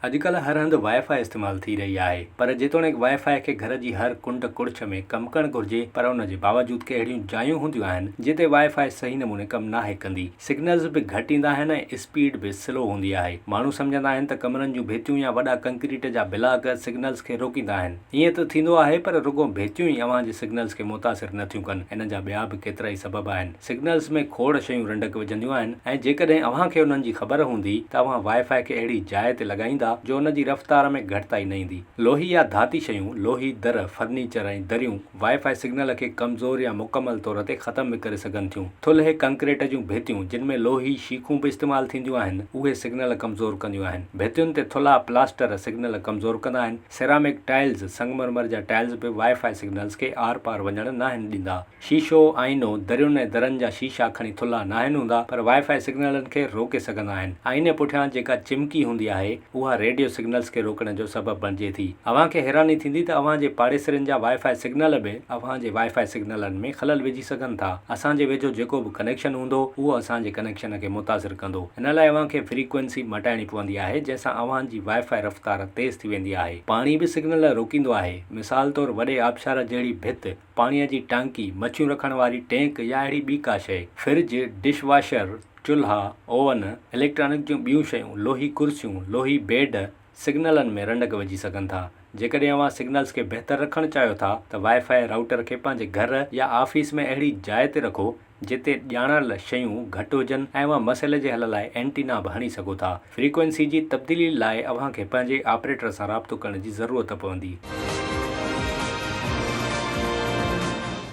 अॼुकल्ह हर हंधि वाईफाई इस्तेमालु थी रही आहे, पर जेतोणीकि वाईफाई खे घर जी हर कुंड कुड़िछ में कमु करणु घुरिजे, पर उन जे बावजूद के अहिड़ियूं जायूं हूंदियूं आहिनि जिते वाईफाई सही नमूने कमु नाहे कंदी। सिग्नल्स बि घटि ईंदा आहिनि ऐं स्पीड बि स्लो हूंदी आहे। माण्हू सम्झंदा आहिनि त कमरनि जूं भितियूं या वॾा कंक्रीट जा ब्लॉक सिग्नल्स खे रोकींदा आहिनि। ईअं त थींदो आहे, पर रुगो भितियूं ई अव्हां जे सिग्नल्स खे मुतासिर नथियूं कनि। इन जा ॿिया बि केतिरा ई सबब आहिनि। सिग्नल्स में खोड़ शयूं रंडक विझंदियूं आहिनि ऐं जेकॾहिं अव्हां खे उन्हनि जी ख़बर हूंदी त अव्हां वाईफाई खे अहिड़ी जाइ ते लॻाईंदा जो उन जी रफ़्तार में घटिताई न ईंदी। लोही या धाती शयूं, लोही दर, फर्नीचर ऐं दरियूं वाईफाई सिग्नल खे कमज़ोर या मुकमल तौर ते ख़तम बि करे सघनि थियूं। थुल्हे कंक्रीट जूं भितियूं जिन में लोही शीखूं बि इस्तेमालु थींदियूं आहिनि, उहे सिग्नल कमज़ोर कंदियूं आहिनि। भितियुनि ते थुल्हा प्लास्टर सिग्नल कमज़ोर कंदा आहिनि। सेरामिक टाइल्स, संगमरमर जा टाइल्स बि वाईफाई सिग्नल्स खे आर पार वञण न आहिनि ॾींदा। शीशो, आईनो, दरियुनि ऐं दरनि जा शीशा खणी थुल्हा न आहिनि हूंदा, पर वाईफाई सिग्नलनि खे रोके सघंदा आहिनि। आईने पुठियां जेका चिमकी हूंदी आहे, उहा रेडियो सिग्नल्स खे रोकण जो सबबु बणिजे थी। अव्हां खे हैरानी थींदी त अव्हां जे पाड़ेसरनि जा वाईफाई सिग्नल बि अव्हां जे वाईफाई सिग्नलनि में ख़लल विझी सघनि था। असां जे वेझो जेको बि कनेक्शन हूंदो, उहो असां जे कनेक्शन खे मुतासिर कंदो। इन लाइ अव्हां खे फ्रीक्वेंसी मटाइणी पवंदी आहे, जंहिंसां अव्हां जी वाईफाई रफ़्तार तेज़ थी वेंदी आहे। पाणी बि सिग्नल रोकींदो आहे। मिसाल तौरु वॾे आबशार जहिड़ी भिति, पाणीअ जी टांकी, मच्छियूं रखण वारी टैंक या अहिड़ी ॿी का शइ। फ्रिज, डिशवॉशर, चुल्हा, ओवन, इलेक्ट्रॉनिक जूं ॿियूं शयूं, लोही कुर्सियूं, लोही बेड सिग्नलनि में रंडक विझी सघनि था। जेकॾहिं अव्हां सिग्नल्स खे बहितर रखणु चाहियो था त वाईफाई राउटर खे पंहिंजे घर या ऑफिस में अहिड़ी जाइ ते रखो जिते ॼाणल शयूं घटि हुजनि ऐं अव्हां मसइले जे हल लाइ एंटीना बि हणी सघो था। फ्रीक्वेंसी जी तब्दीली लाइ अव्हां खे पंहिंजे ऑपरेटर सां राब्तो करण जी ज़रूरत पवंदी।